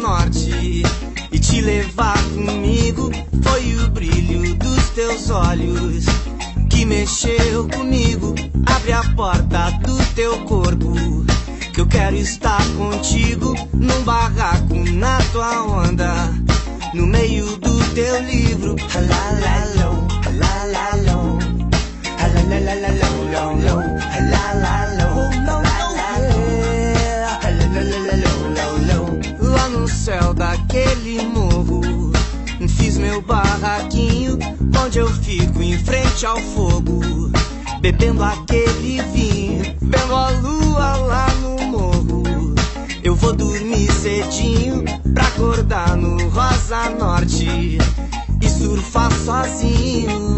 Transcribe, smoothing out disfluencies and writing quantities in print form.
Norte e te levar comigo. Foi o brilho dos teus olhos que mexeu comigo. Abre a porta do teu corpo, que eu quero estar contigo. Num barraco na tua onda, no meio do teu livro. Halalalo, halalalo, halalalo, lá no céu daquele morro fiz meu barraquinho, onde eu fico em frente ao fogo, bebendo aquele vinho, vendo a lua lá no morro. Eu vou dormir cedinho pra acordar no Rosa Norte e surfar sozinho.